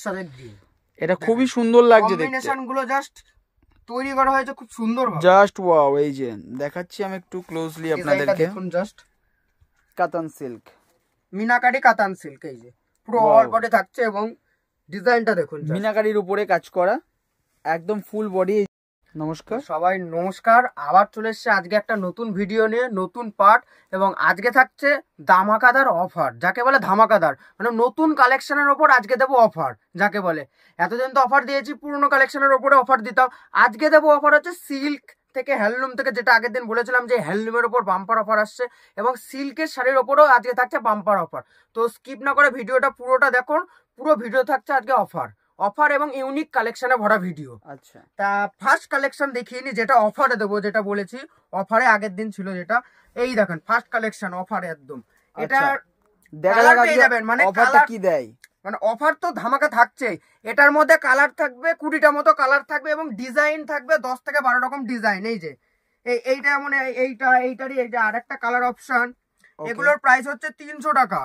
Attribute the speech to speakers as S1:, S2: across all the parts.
S1: সাথে গ্রিন,
S2: এটা খুবই সুন্দর লাগছে দেখতে।
S1: কম্বিনেশন গুলো জাস্ট তৈরি করা হয়েছে খুব সুন্দর ভাবে।
S2: Just wow. এই যে দেখাচ্ছি আমি একটু ক্লোজলি আপনাদেরকে,
S1: দেখুন জাস্ট
S2: কাতান সিল্ক,
S1: মিনাকারি কাতান সিল্ক। এই যে পুরো অল বডি থাকছে এবং ডিজাইনটা দেখুন
S2: মিনাকারির উপরে কাজ করা, একদম ফুল বডি। নমস্কার
S1: সবাই, নমস্কার। আবার চলে এসেছে আজকে একটা নতুন ভিডিও নিয়ে, নতুন পার্ট, এবং আজকে থাকছে ধামাকাদার অফার, যাকে বলে ধামাকাদার, মানে নতুন কালেকশনের ওপর আজকে দেবো অফার যাকে বলে। এতদিন তো অফার দিয়েছি পুরনো কালেকশনের ওপরে অফার দিতাম, আজকে দেবো অফার হচ্ছে সিল্ক থেকে, হ্যান্ডলুম থেকে, যেটা আগের দিন বলেছিলাম যে হ্যান্ডলুমের ওপর বাম্পার অফার আসছে, এবং সিল্কের শাড়ির ওপরও আজকে থাকছে বাম্পার অফার। তো স্কিপ না করে ভিডিওটা পুরোটা দেখুন, পুরো ভিডিও থাকছে আজকে অফার এবং ইউনিক কালেকশনে ভরা ভিডিও।
S2: আচ্ছা,
S1: তা ফার্স্ট কালেকশন দেখিয়ে নি, যেটা অফারে দেবো, যেটা বলেছি অফারে আগের দিন ছিল যেটা। এই দেখেন ফার্স্ট কালেকশন অফারে একদম। এটা পেয়ে যাবেন, মানে
S2: অফারটা কি দেয়,
S1: মানে অফার তো ধামাকা থাকছে। এটার মধ্যে কালার থাকবে 20টা মতো কালার থাকবে, এবং ডিজাইন থাকবে 10 থেকে 12 রকম ডিজাইন। এই যে এইটা মানে এইটারই এই যে আরেকটা কালার অপশন। এগুলোর প্রাইস হচ্ছে 300 টাকা।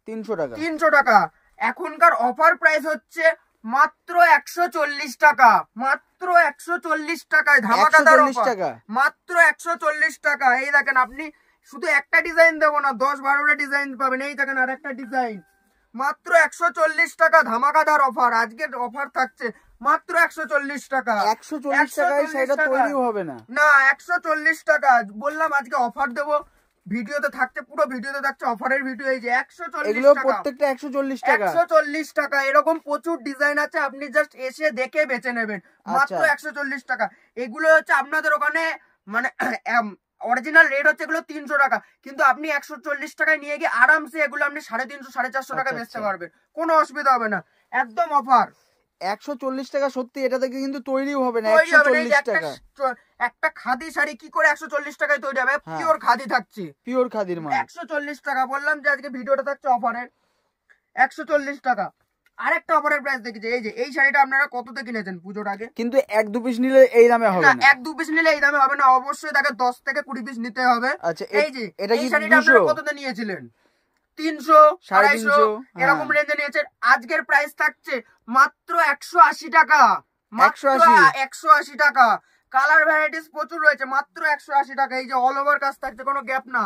S1: 300 টাকা। এখনকার অফার প্রাইস হচ্ছে মাত্র 140 টাকা। মাত্র 140 টাকায় ধামাকাদার অফার, মাত্র 140 টাকা। এই দেখেন, আপনি শুধু একটা ডিজাইন দেবো না, 10-12টা ডিজাইন পাবেন। এই দেখেন আর একটা ডিজাইন, মাত্র 140 টাকা ধামাকাদার অফার। আজকের অফার থাকছে মাত্র 140 টাকা।
S2: 140 টাকায় সেটা তৈরিও হবে না,
S1: 140 টাকা বললাম আজকে অফার দেবো। ভিডিওতে থাকছে, পুরো ভিডিওতে থাকছে অফারের ভিডিও। এই যে 140 টাকা,
S2: প্রত্যেকটা 140 টাকা।
S1: 140 টাকা। এরকম প্রচুর ডিজাইন আছে, আপনি জাস্ট এসে দেখে বেছে নেবেন। মাত্র 140 টাকা। এগুলো হচ্ছে আপনাদের ওখানে মানে অরিজিনাল রেট হচ্ছে এগুলো 300 টাকা, কিন্তু আপনি 140 টাকায় নিয়ে গিয়ে আরামসে এগুলো আপনি 350-450 টাকা বেচতে পারবেন, কোনো অসুবিধা হবে না। একদম অফার।
S2: 140 টাকা। সত্যি এটা থেকে কিন্তু তৈরিও হবে না। 140 টাকা
S1: একটা খাদি শাড়ি কি করে 140 টাকায় তৈরি হবে? পিওর খাদি থাকছে,
S2: পিওর খাদির মাল।
S1: 140 টাকা। বললাম যে আজকে ভিডিওটা থাকছে অফারের, 140 টাকা। আরেকটা অফারের প্রাইস দেখেছি। এই যে এই শাড়িটা আপনারা কততে কিনেছেন পুজোর আগে?
S2: কিন্তু 1-2 পিস নিলে এই দামে হবে না।
S1: 1-2 পিস নিলে এই দামে হবে না, অবশ্যই তাকে 10 থেকে 20 পিস নিতে হবে।
S2: আচ্ছা,
S1: এই যে এই শাড়িটা আপনারা কততে নিয়েছিলেন? 300, 250 এরকম রেঞ্জে নিয়েছেন। আজকের প্রাইস থাকছে মাত্র 180 টাকা। 180 টাকা। কালার ভ্যারাইটিস প্রচুর রয়েছে, মাত্র 180 টাকা। এই যে অল ওভার কাজ থাকছে, কোনো গ্যাপ না।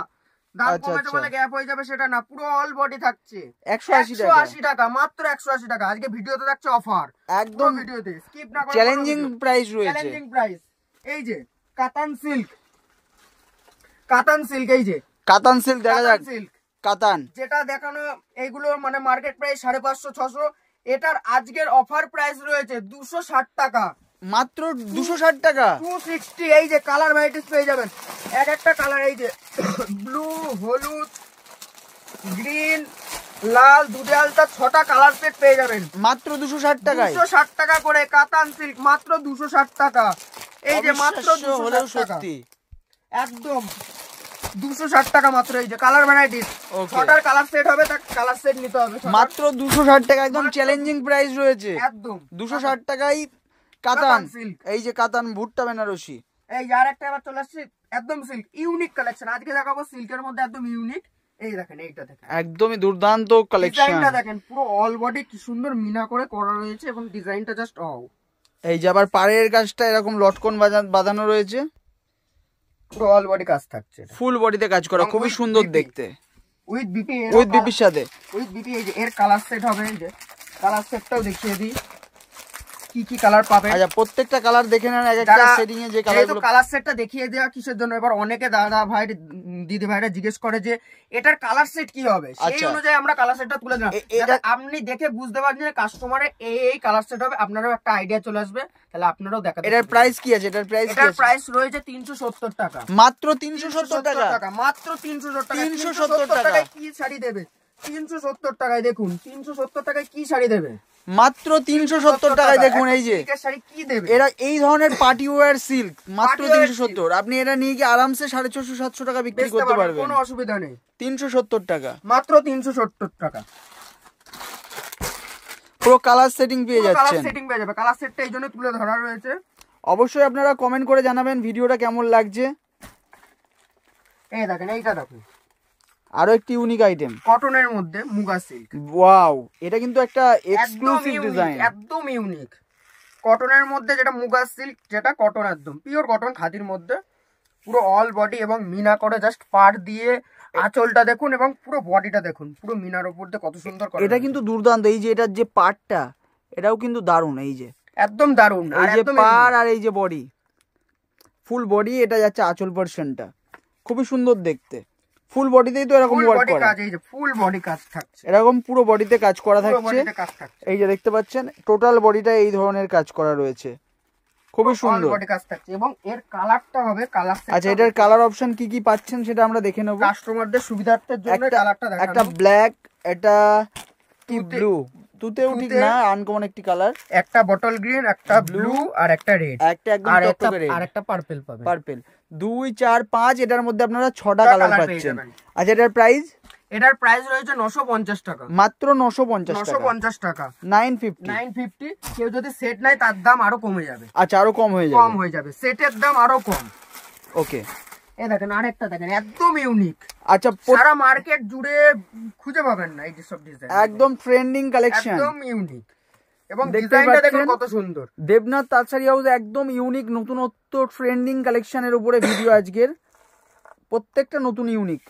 S1: দাম কমেছে বলে গ্যাপ হয়ে যাবে সেটা না, পুরো অল বডি থাকছে 180 টাকা। মাত্র 180 টাকা। আজকে ভিডিওতে থাকছে অফার, একদম ভিডিওতে স্কিপ না করে।
S2: চ্যালেঞ্জিং প্রাইস রয়েছে,
S1: চ্যালেঞ্জিং প্রাইস। এই যে কাতান সিল্ক, কাতান সিল্ক। এই যে
S2: কাতান সিল্ক দেখা যাক। কাতান
S1: যেটা দেখানো এইগুলো মানে মার্কেট প্রাইস 550-600, এটার আজকের অফার প্রাইস রয়েছে 260 টাকা।
S2: মাত্র 260 টাকা।
S1: 260। এই যে কালার ভ্যারাইটিস পেয়ে যাবেন, এক একটা কালার। এই যে ব্লু, হলুদ, গ্রিন, লাল, দুধে আলতা, 6টা কালার সেট পেয়ে যাবেন
S2: মাত্র 260 টাকায়।
S1: 260 টাকা করে কাতান সিল্ক, মাত্র 260 টাকা। এই যে মাত্র 260 টাকা, একদম 260 টাকা মাত্র। এই যে কালার ভ্যারাইটিস, 6টার কালার সেট হবে, তার কালার সেট নিতে হবে।
S2: মাত্র 260 টাকা, একদম চ্যালেঞ্জিং প্রাইস রয়েছে।
S1: একদম
S2: 260 টাকায় কাতান সিল্ক। এই যে কাতান ভুট্টা বেনারসি।
S1: এই আর একটা এবার চলে আসছে একদম সিল্ক, ইউনিক কালেকশন। আজকে দেখাবো সিল্কের মধ্যে একদম ইউনিক। এই দেখেন, এইটা দেখেন,
S2: একদমই দুর্দান্ত কালেকশন।
S1: ডিজাইনটা দেখেন, পুরো অল বডি কি সুন্দর মিনা করে করা রয়েছে, এবং ডিজাইনটা জাস্ট ওয়াও।
S2: এই যে আবার পাড়ের কাজটা এরকম লটকন বাঁধানো রয়েছে,
S1: পুরো অল বডি কাজ থাকছে,
S2: ফুল বডিতে কাজ করা, খুবই সুন্দর দেখতে।
S1: উইথ বিপি,
S2: উইথ বিপির সাথে,
S1: উইথ বিপি। এই যে এর কালার সেট হবে, এই যে কালার সেটটাও দেখিয়ে দিই কি কি কালার পাবেন।
S2: আচ্ছা, প্রত্যেকটা কালার দেখে নেন এক একটা সেটিং এ যে কালারগুলো।
S1: কালার সেটটা দেখিয়ে দেওয়া কিসের জন্য, এবার অনেকে দাদা ভাই দিদি ভাইরা জিজ্ঞেস করে যে এটার কালার সেট কি হবে, সেই অনুযায়ী আমরা কালার সেটটা তুলে দিলাম। আপনি দেখে বুঝতে পারছেন যে কাস্টমারের এই কালার সেট হবে, আপনারও একটা আইডিয়া চলে আসবে, তাহলে আপনারাও দেখাতে।
S2: এটার প্রাইস কি আছে? এটার
S1: প্রাইস রয়েছে 370 টাকা।
S2: মাত্র 370 টাকা।
S1: মাত্র 370 টাকা।
S2: 370 টাকায়
S1: কি শাড়ি দেবে? 370 টাকায় দেখুন, 370 টাকায় কি শাড়ি দেবে?
S2: মাত্র 370 টাকায় দেখুন। এই যে এরা এই ধরনের পার্টি ওয়্যার সিল্ক, মাত্র 370। আপনি এটা নিয়ে গিয়ে আরামসে 450-700 টাকা বিক্রি করতে পারবেন,
S1: কোনো অসুবিধা নেই।
S2: 370 টাকা,
S1: মাত্র 370 টাকা।
S2: পুরো কালার সেটিং পেয়ে যাচ্ছেন।
S1: কালার সেটিং পেয়ে যাবে, কালার সেটটা এই জন্য তুলে ধরা রয়েছে।
S2: অবশ্যই আপনারা কমেন্ট করে জানাবেন ভিডিওটা কেমন লাগছে।
S1: এই দেখেন, এইটা দেখুন,
S2: আরো একটি ইউনিক আইটেম
S1: কটনের মধ্যে মুগা সিল্ক।
S2: ওয়াও, এটা কিন্তু একটা এক্সক্লুসিভ ডিজাইন,
S1: একদম ইউনিক। কটনের মধ্যে যেটা মুগা সিল্ক, যেটা কটন, একদম পিওর কটন, খাদির মধ্যে পুরো অল বডি এবং মিনা করে জাস্ট পার দিয়ে আঁচলটা দেখুন এবং পুরো বডিটা দেখুন, পুরো মিনার উপর দিয়ে কত সুন্দর করে।
S2: এটা কিন্তু দুর্দান্ত। এই যে এটার যে পার্টটা, এটাও কিন্তু দারুণ। এই যে
S1: একদম দারুণ,
S2: আর এই যে পার আর এই যে বডি, ফুল বডি, এটা যাচ্ছে আঁচল পোরশনটা, খুবই সুন্দর দেখতে। ফুল বডিতেই তো এরকম ওয়ার্ক করা,
S1: এই যে ফুল বডি কাজ থাকছে,
S2: এরকম পুরো বডিতে কাজ করা থাকছে। এই যে দেখতে পাচ্ছেন টোটাল বডিটা এই ধরনের কাজ করা রয়েছে, খুবই সুন্দর
S1: বডি কাজ থাকছে। এবং এর কালারটা হবে কালার।
S2: আচ্ছা, এটার কালার অপশন কি কি পাচ্ছেন সেটা আমরা দেখে নেব
S1: কাস্টমারদের সুবিধার্থের জন্য। কালারটা দেখানো,
S2: একটা ব্ল্যাক, এটা কি ব্লু, তুতেও ঠিক না, আনকমন একটি কালার, একটা
S1: বটল গ্রিন, একটা ব্লু আর একটা রেড,
S2: একটা একদম টকটকে রেড,
S1: আর একটা পার্পল পাবেন।
S2: পার্পল 2 4 5, এটার মধ্যে আপনারা 6টা কালার পাচ্ছেন। আচ্ছা, এটার প্রাইস?
S1: এটার প্রাইস রয়েছে 950 টাকা,
S2: মাত্র 950
S1: টাকা।
S2: 950।
S1: কেউ যদি সেট নেয় তার দাম আরো কমে যাবে।
S2: আচ্ছা, আরো কম হয়ে যাবে,
S1: সেটের দাম আরো কম।
S2: ওকে,
S1: এই দেখেন আরেকটা দেখেন, একদম ইউনিক।
S2: আচ্ছা,
S1: সারা মার্কেট জুড়ে খুঁজে পাবেন না এই সব ডিজাইন,
S2: একদম ট্রেন্ডিং কালেকশন,
S1: একদম ইউনিক। এবং ডিজাইনটা দেখুন কত সুন্দর।
S2: দেবনাথ তাঁতশাড়ি হাউস একদম ইউনিক, নতুনত্ব ট্রেন্ডিং কালেকশনের উপরে ভিডিও আজকের, প্রত্যেকটা নতুন ইউনিক।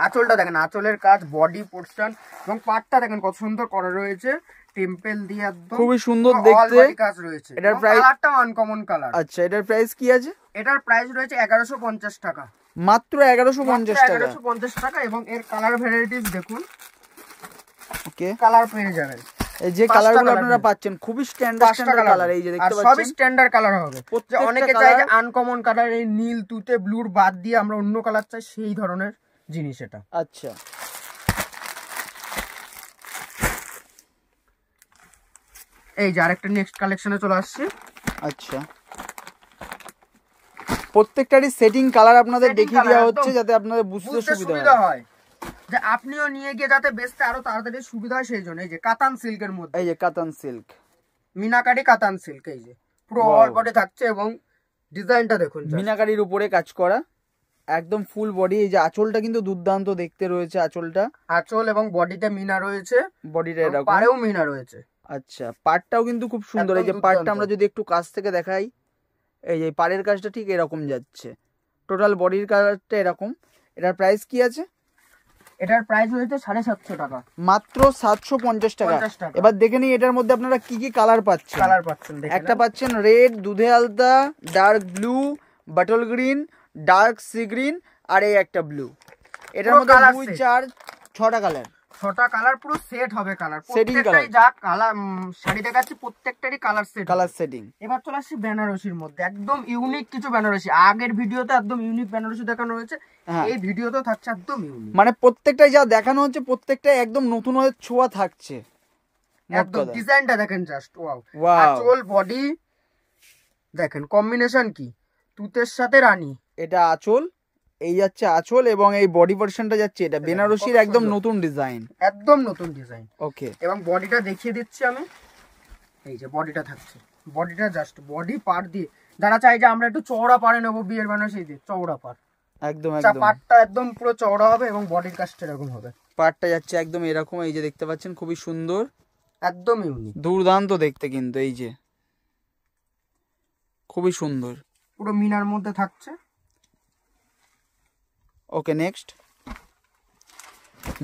S1: আঁচলটা দেখেন, আঁচলের কাজ, বডি পোরশন এবং পাটটা দেখেন কত সুন্দর করা রয়েছে, টেম্পল দিয়ে একদম
S2: খুবই সুন্দর দেখতে
S1: কাজ রয়েছে।
S2: এটার প্রাইস?
S1: কালারটা আনকমন কালার।
S2: আচ্ছা, এটার প্রাইস কি আছে?
S1: এটার প্রাইস রয়েছে 1150 টাকা,
S2: মাত্র 1150 টাকা।
S1: 1150 টাকা। এবং এর কালার ভ্যারাইটিস দেখুন,
S2: ওকে,
S1: কালার পেয়ে যাবেন।
S2: এই যে কালারগুলো আপনারা পাচ্ছেন খুবই স্ট্যান্ডার্ড কালার, এই যে দেখতে পাচ্ছেন
S1: সবই স্ট্যান্ডার্ড কালার হবে। অনেকে চায় যে আনকমন কালার, এই নীল, তুতে, ব্লুর বাদ দিয়ে আমরা অন্য কালার চাই, সেই ধরনের জিনিস এটা।
S2: আচ্ছা,
S1: এই যে আরেকটা নেক্সট কালেকশনে চলে আসছে।
S2: আচ্ছা, প্রত্যেকটারই সেটিং কালার আপনাদের দেখিয়ে দেওয়া হচ্ছে যাতে আপনাদের বুঝতে সুবিধা হয়,
S1: যে আপনিও নিয়ে গিয়ে যাতে বেচতে আরো তাড়াতাড়ি সুবিধা হয় সেই জন্য। এই যে কাতান সিল্কের মধ্যে,
S2: এই যে কাতান সিল্ক,
S1: মিনাকারি কাতান সিল্ক, এই যে পুরো অল বডি থাকছে এবং ডিজাইনটা দেখুন
S2: মিনাকারির উপরে কাজ করা, একদম ফুল বডি। এই যে আঁচলটা কিন্তু দুর্দান্ত দেখতে রয়েছে, আঁচলটা,
S1: আঁচল এবং বডিতে মিনা রয়েছে,
S2: বডিটা এরকম,
S1: পাড়েও মিনা রয়েছে।
S2: আচ্ছা, পাড়টাও কিন্তু খুব সুন্দর। এই যে পাড়টা আমরা যদি একটু কাছ থেকে দেখাই, এই যে পাড়ের কাজটা ঠিক এরকম যাচ্ছে, টোটাল বডির কালারটা এরকম। এটার প্রাইস কি আছে?
S1: এটার প্রাইস হয়েছে 750 টাকা,
S2: মাত্র 750 টাকা। এবার দেখে নিই এটার মধ্যে আপনারা কি কি কালার পাচ্ছেন। একটা পাচ্ছেন রেড, দুধে আলতা, dark blue, bottle green, dark sea green আর এই একটা ব্লু। এটার মধ্যে 2 4 6টা কালার, 6টা কালার পুরো সেট হবে। কালার সেটিং, কালার যা কালার শাড়ি দেখাচ্ছি প্রত্যেকটারই কালার সেটিং। এবার চলে আসছি বেনারসির মধ্যে, একদম ইউনিক কিছু বেনারসি। আগের ভিডিওতে একদম ইউনিক বেনারসি দেখানো হয়েছে, এই ভিডিওতেও থাকছে একদম ইউনিক। মানে প্রত্যেকটাই যা দেখানো হচ্ছে প্রত্যেকটাই একদম নতুন ছোঁয়া থাকছে। একদম ডিজাইনটা দেখেন জাস্ট ওয়াও। আঁচল বডি দেখেন, কম্বিনেশন কি, তুতের সাথে রানী, এটা আঁচল, এই যাচ্ছে আঁচল এবং এই বডি পোরশনটা যাচ্ছে, এটা বেনারসির একদম নতুন ডিজাইন, একদম নতুন ডিজাইন। ওকে, এবং বডিটা দেখিয়ে দিচ্ছি আমি। এই যে বডিটা থাকছে, বডিটা জাস্ট বডি পার দিয়ে, যারা চাই যে আমরা একটু চওড়া পাড়ে নেবো বিয়ের বেনারসি দিয়ে, চওড়া পাড় একদম, পাড়টা একদম পুরো চওড়া হবে এবং বডির কাজটা এরকম হবে। পাড়টা যাচ্ছে একদম এরকম, এই যে দেখতে পাচ্ছেন খুবই সুন্দর, একদম ইউনিক, দুর্দান্ত দেখতে কিন্তু। এই যে খুবই সুন্দর, পুরো মিনার মধ্যে থাকছে। ওকে, নেক্সট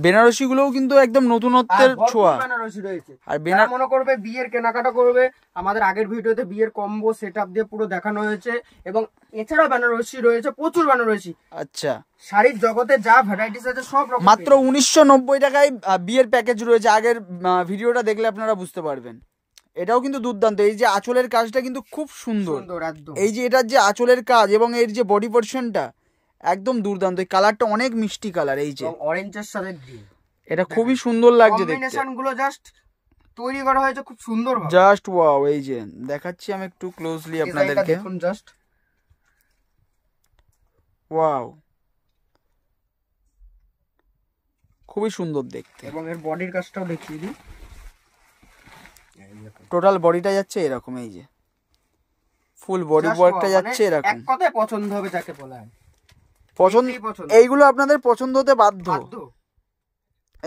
S2: বেনারসি গুলোও কিন্তু একদম নতুনত্বের ছোঁয়া। বেনারসি রয়েছে, আর মনে করবে বিয়ের কেনাকাটা করবে, আমাদের আগের ভিডিওতে বিয়ের কম্বো সেটআপ দিয়ে পুরো দেখানো হয়েছে। এবং এছাড়াও বেনারসি রয়েছে, প্রচুর বেনারসি। আচ্ছা, শাড়ির জগতে যা ভ্যারাইটিস আছে সব রকম। মাত্র 1990 টাকায় বিয়ের প্যাকেজ রয়েছে, আগের ভিডিওটা দেখলে আপনারা বুঝতে পারবেন। এটাও কিন্তু দুর্দান্ত, এই যে আঁচলের কাজটা কিন্তু খুব সুন্দর, এই যে এটার যে আঁচলের কাজ এবং এর যে বডি পোরশনটা একদম দুর্দান্ত। এই কালারটা অনেক মিষ্টি কালার, এই যে অরেঞ্জের সাথে গ্রিন, এটা খুবই সুন্দর লাগছে দেখতে। কম্বিনেশন গুলো জাস্ট তৈরি করা হয়েছে খুব সুন্দর ভাবে, জাস্ট ওয়াও। এই যে দেখাচ্ছি আমি একটু ক্লোজলি আপনাদেরকে, দেখুন জাস্ট ওয়াও, খুবই সুন্দর দেখতে। এবং এর বডির কাজটাও দেখিয়ে দিই, টোটাল বডিটা যাচ্ছে এরকম, এই যে ফুল বডি ওয়ার্কটা যাচ্ছে এরকম। এক কথায় পছন্দ হবে যাকে বলা হয়। পছন্দ, এইগুলো আপনাদের পছন্দ হতে বাধ্য।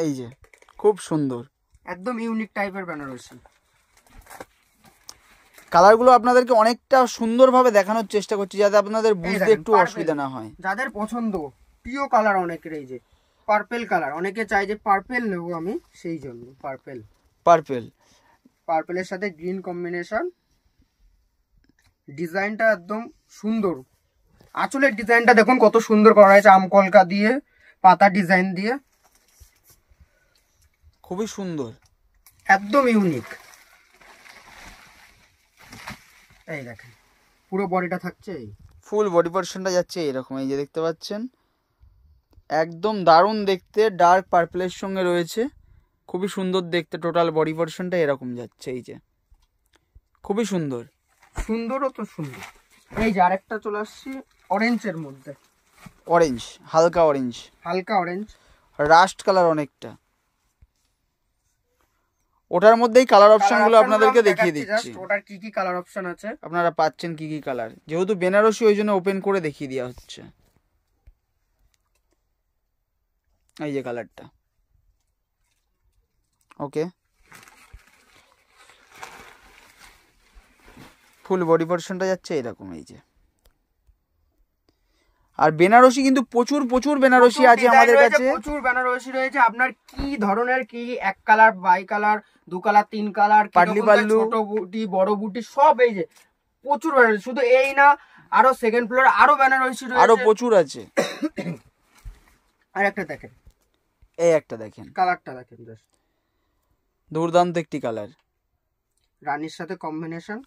S2: এই যে খুব সুন্দর,
S1: একদম ইউনিক টাইপের বেনারসি।
S2: কালারগুলো আপনাদেরকে অনেকটা সুন্দরভাবে দেখানোর চেষ্টা করছি যাতে আপনাদের বুঝতে একটু অসুবিধা না হয়।
S1: যাদের পছন্দ প্রিয় কালার অনেকের, এই যে পার্পল কালার, অনেকে চাই যে পার্পল নেব আমি, সেই জন্য পার্পলের সাথে গ্রিন কম্বিনেশন। ডিজাইনটা একদম সুন্দর, আঁচলের ডিজাইনটা দেখুন কত সুন্দর করা হয়েছে, আমকলকা দিয়ে পাতা ডিজাইন দিয়ে,
S2: খুবই সুন্দর,
S1: একদম ইউনিক। এই দেখেন পুরো বডিটা থাকছে, এই
S2: ফুল বডি পোরশনটা যাচ্ছে এরকম, এই যে দেখতে পাচ্ছেন, একদম দারুণ দেখতে, ডার্ক পার্পলের সঙ্গে রয়েছে, খুবই সুন্দর দেখতে। টোটাল বডি পোরশনটা এরকম যাচ্ছে, এই যে খুবই সুন্দর,
S1: সুন্দরও তো সুন্দর। এই যে আরেকটা চলে আসছি অরেঞ্জের মধ্যে,
S2: অরেঞ্জ, হালকা অরেঞ্জ, রাস্ট কালার অনেকটা। ওটার মধ্যেই কালার অপশনগুলো আপনাদেরকে দেখিয়ে দিচ্ছি,
S1: ওটার কি কি কালার অপশন আছে
S2: আপনারা পাচ্ছেন, কি কি কালার। যেহেতু বেনারসি ওই জন্য ওপেন করে দেখিয়ে দেওয়া হচ্ছে। এই যে কালারটা, ওকে, ফুল বডি পোরশনটা যাচ্ছে এরকম, এই যে। আর বেনারসি কিন্তু প্রচুর প্রচুর বেনারসি আছে আমাদের কাছে,
S1: প্রচুর বেনারসি রয়েছে। আপনার কি ধরনের, কি এক colour, bi colour, 2 colour, 3 colour,
S2: পাটলি পাল্লু,
S1: ছোট বুটি, বড় বুটি, সব এই যে প্রচুর বেনারসি। শুধু এই না, আরো সেকেন্ড ফ্লোরে আরো বেনারসি রয়েছে,
S2: আরো প্রচুর আছে।
S1: আর একটা দেখেন,
S2: এই একটা দেখেন,
S1: কালারটা দেখেন, জাস্ট
S2: দুর্দান্ত একটি কালার,
S1: রানীর সাথে কম্বিনেশন,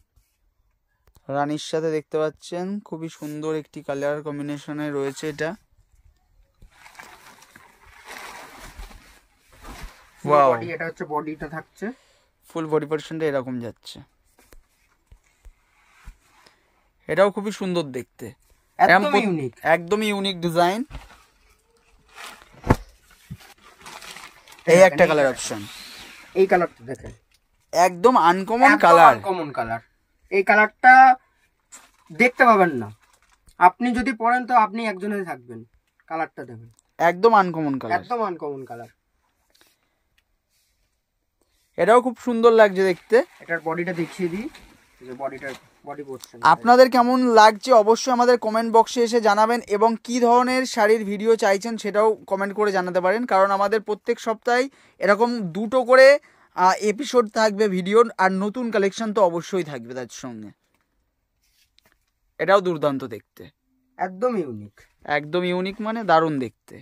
S2: রানীর সাথে দেখতে পাচ্ছেন, খুবই সুন্দর একটি কালার কম্বিনেশনে রয়েছে এটা। ওয়াও,
S1: এটা হচ্ছে বডিটা থাকছে,
S2: ফুল বডি পোরশনটা এরকম যাচ্ছে, এটাও খুবই সুন্দর দেখতে, একদমই ইউনিক ডিজাইন। এই একটা কালার অপশন,
S1: এই কালারটা দেখেন,
S2: একদম আনকমন কালার,
S1: এই কালারটা দেখতে পাবেন না, আপনি যদি পরেন তো আপনি একজনে থাকবেন। কালারটা দেখেন,
S2: একদম আনকমন
S1: কালার,
S2: এটাও খুব সুন্দর লাগছে দেখতে।
S1: এটার বডিটা দেখিয়ে দিই, যে বডি পোরশন
S2: আপনাদের কেমন লাগছে অবশ্যই আমাদের কমেন্ট বক্সে এসে জানাবেন, এবং কি ধরনের শাড়ির ভিডিও চাইছেন সেটাও কমেন্ট করে জানাতে পারেন, কারণ আমাদের প্রত্যেক সপ্তাহে এরকম 2টো করে এপিসোড থাকবে ভিডিওর, আর নতুন কালেকশন তো অবশ্যই থাকবে তার সঙ্গে। এটাও দুর্দান্ত দেখতে,
S1: একদম
S2: ইউনিক মানে দারুণ দেখতে।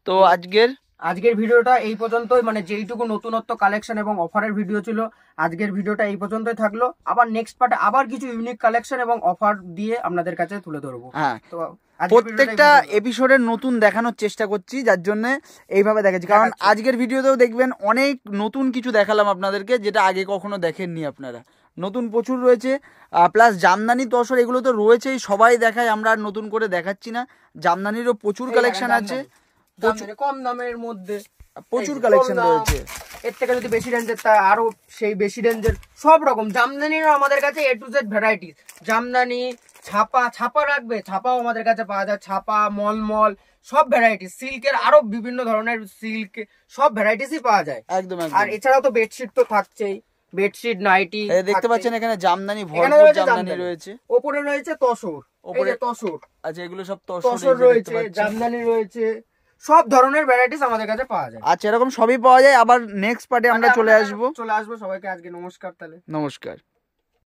S2: তো আজকের
S1: ভিডিওটা এই পর্যন্তই, মানে যেইটুকু নতুনত্ব কালেকশন এবং অফারের ভিডিও ছিল, আজকের ভিডিওটা এই পর্যন্তই থাকলো। আবার নেক্সট পার্টে আবার কিছু ইউনিক কালেকশন এবং অফার দিয়ে আপনাদের কাছে তুলে ধরবো।
S2: হ্যাঁ, তো প্রত্যেকটা এপিসোডের নতুন দেখানোর চেষ্টা করছি, যার জন্য এইভাবে দেখাচ্ছি, কারণ আজকের ভিডিওতেও দেখবেন অনেক নতুন কিছু দেখালাম আপনাদেরকে, যেটা আগে কখনো দেখেননি আপনারা। নতুন প্রচুর রয়েছে, প্লাস জামদানি তসর এগুলো তো রয়েছেই, সবাই দেখায়, আমরা আর নতুন করে দেখাচ্ছি না। জামদানিরও প্রচুর কালেকশন আছে,
S1: কম দামের মধ্যে
S2: প্রচুর কালেকশন রয়েছে।
S1: এর থেকে যদি বেশি রেঞ্জের, তা আরো সেই বেশি রেঞ্জের সব রকম জামদানিরও আমাদের কাছে A to Z variety. Jamdani, ছাপা রাখবে, ছাপাও আমাদের কাছে পাওয়া যায়, ছাপা, মলমল, সব ভ্যারাইটি। সিল্কের আরো বিভিন্ন ধরনের সিল্ক, সব ভ্যারাইটিসই পাওয়া যায় একদম। আর এছাড়াও তো বেডশিট তো থাকছেই, বেডশিট, নাইটি
S2: দেখতে পাচ্ছেন, এখানে জামদানি ভরপুর জামদানি রয়েছে,
S1: উপরে রয়েছে তসর, উপরে তসর,
S2: আচ্ছা এগুলো সব তসর
S1: রয়েছে, জামদানি রয়েছে, সব ধরনের ভ্যারাইটিস আমাদের কাছে পাওয়া যায়।
S2: আচ্ছা, এরকম সবই পাওয়া যায়। আবার নেক্সট পার্টে আমরা চলে আসবো।
S1: সবাইকে আজকে নমস্কার। তাহলে
S2: নমস্কার।